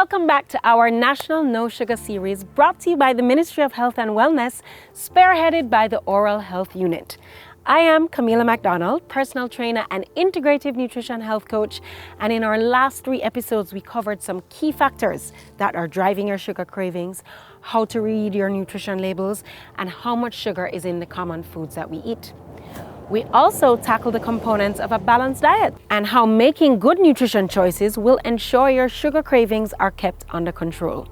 Welcome back to our National No Sugar series brought to you by the Ministry of Health and Wellness, spearheaded by the Oral Health Unit. I am Camila McDonald, personal trainer and integrative nutrition health coach, and in our last 3 episodes we covered some key factors that are driving your sugar cravings, how to read your nutrition labels, and how much sugar is in the common foods that we eat. We also tackle the components of a balanced diet and how making good nutrition choices will ensure your sugar cravings are kept under control.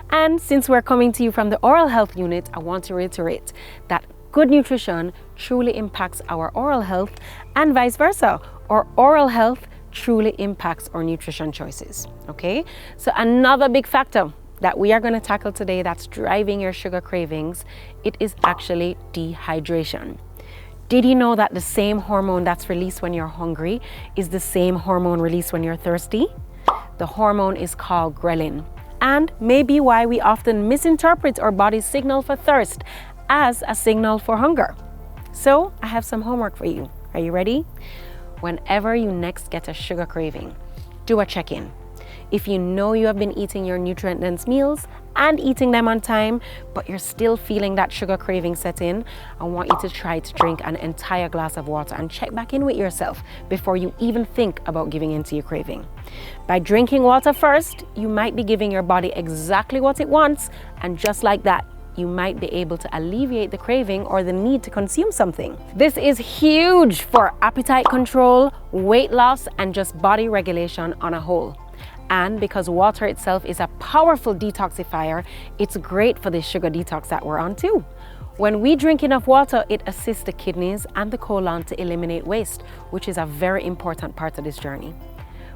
And since we're coming to you from the Oral Health Unit, I want to reiterate that good nutrition truly impacts our oral health and vice versa. Our oral health truly impacts our nutrition choices. Okay? So another big factor that we are going to tackle today that's driving your sugar cravings, it is actually dehydration. Did you know that the same hormone that's released when you're hungry is the same hormone released when you're thirsty? The hormone is called Grillin, and may be why we often misinterpret our body's signal for thirst as a signal for hunger. So I have some homework for you. Are you ready? Whenever you next get a sugar craving, do a check-in. If you know you have been eating your nutrient-dense meals and eating them on time, but you're still feeling that sugar craving set in, I want you to try to drink an entire glass of water and check back in with yourself before you even think about giving in to your craving. By drinking water first, you might be giving your body exactly what it wants, and just like that, you might be able to alleviate the craving or the need to consume something. This is huge for appetite control, weight loss, and just body regulation on a whole. And because water itself is a powerful detoxifier, it's great for the sugar detox that we're on too. When we drink enough water, it assists the kidneys and the colon to eliminate waste, which is a very important part of this journey.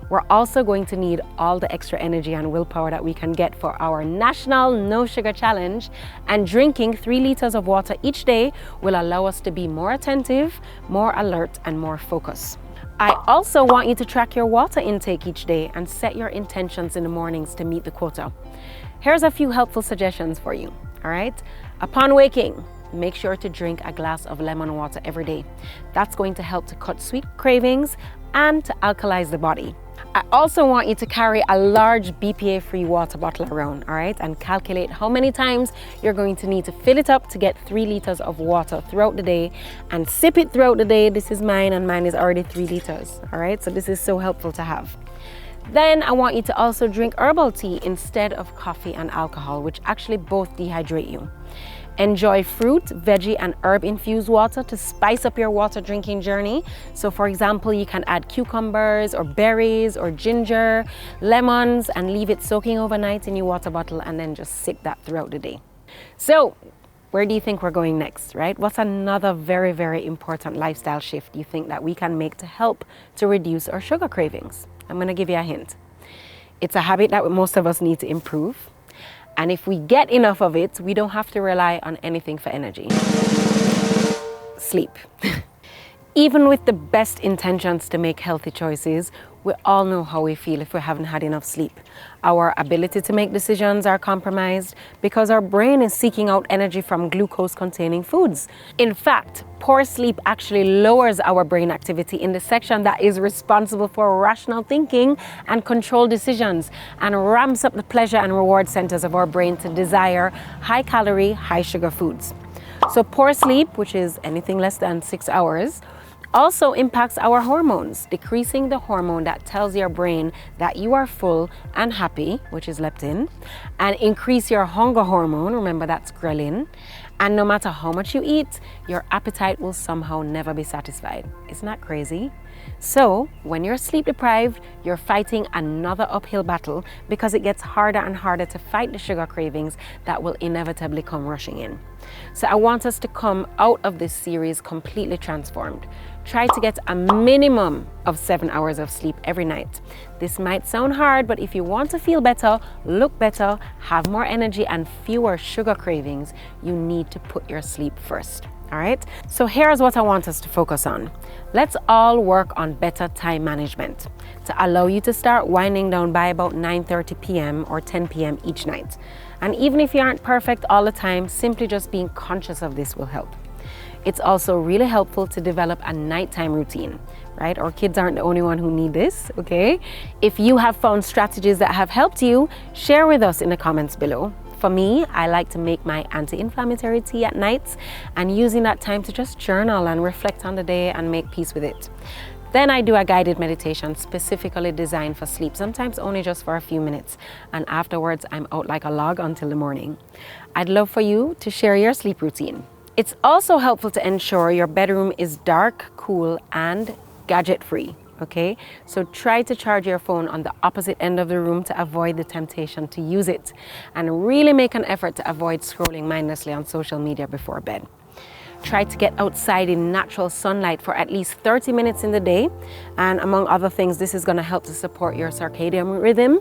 We're also going to need all the extra energy and willpower that we can get for our National No Sugar Challenge, and drinking 3 liters of water each day will allow us to be more attentive, more alert, and more focused. I also want you to track your water intake each day and set your intentions in the mornings to meet the quota. Here's a few helpful suggestions for you, all right? Upon waking, make sure to drink a glass of lemon water every day. That's going to help to cut sweet cravings and to alkalize the body. I also want you to carry a large BPA-free water bottle around, all right? And calculate how many times you're going to need to fill it up to get 3 liters of water throughout the day, and sip it throughout the day. This is mine, and mine is already 3 liters, all right? So this is so helpful to have. Then I want you to also drink herbal tea instead of coffee and alcohol, which actually both dehydrate you. Enjoy fruit, veggie, and herb-infused water to spice up your water drinking journey. So for example, you can add cucumbers or berries or ginger, lemons, and leave it soaking overnight in your water bottle, and then just sip that throughout the day. So where do you think we're going next, right? What's another very, very important lifestyle shift you think that we can make to help to reduce our sugar cravings? I'm going to give you a hint. It's a habit that most of us need to improve. And if we get enough of it, we don't have to rely on anything for energy. Sleep. Even with the best intentions to make healthy choices, we all know how we feel if we haven't had enough sleep. Our ability to make decisions are compromised because our brain is seeking out energy from glucose-containing foods. In fact, poor sleep actually lowers our brain activity in the section that is responsible for rational thinking and controlled decisions, and ramps up the pleasure and reward centers of our brain to desire high-calorie, high-sugar foods. So poor sleep, which is anything less than 6 hours, also impacts our hormones, decreasing the hormone that tells your brain that you are full and happy, which is leptin, and increase your hunger hormone, remember that's ghrelin, and no matter how much you eat, your appetite will somehow never be satisfied. Isn't that crazy? So when you're sleep deprived, you're fighting another uphill battle because it gets harder and harder to fight the sugar cravings that will inevitably come rushing in. So I want us to come out of this series completely transformed. Try to get a minimum of 7 hours of sleep every night. This might sound hard, but if you want to feel better, look better, have more energy, and fewer sugar cravings, you need to put your sleep first. All right, so here's what I want us to focus on. Let's all work on better time management to allow you to start winding down by about 9:30 p.m. or 10 p.m. each night. And even if you aren't perfect all the time, simply just being conscious of this will help. It's also really helpful to develop a nighttime routine. right? Our kids aren't the only one who need this, okay? If you have found strategies that have helped you, share with us in the comments below. For me, I like to make my anti-inflammatory tea at night and using that time to just journal and reflect on the day and make peace with it. Then I do a guided meditation specifically designed for sleep, sometimes only just for a few minutes. And afterwards, I'm out like a log until the morning. I'd love for you to share your sleep routine. It's also helpful to ensure your bedroom is dark, cool, and gadget-free, okay? So try to charge your phone on the opposite end of the room to avoid the temptation to use it. And really make an effort to avoid scrolling mindlessly on social media before bed. Try to get outside in natural sunlight for at least 30 minutes in the day. And among other things, this is going to help to support your circadian rhythm.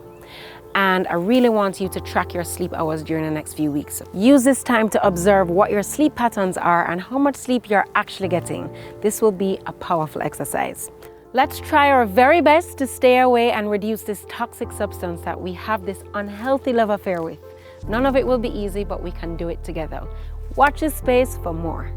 And I really want you to track your sleep hours during the next few weeks. Use this time to observe what your sleep patterns are and how much sleep you're actually getting. This will be a powerful exercise. Let's try our very best to stay away and reduce this toxic substance that we have this unhealthy love affair with. None of it will be easy, but we can do it together. Watch this space for more.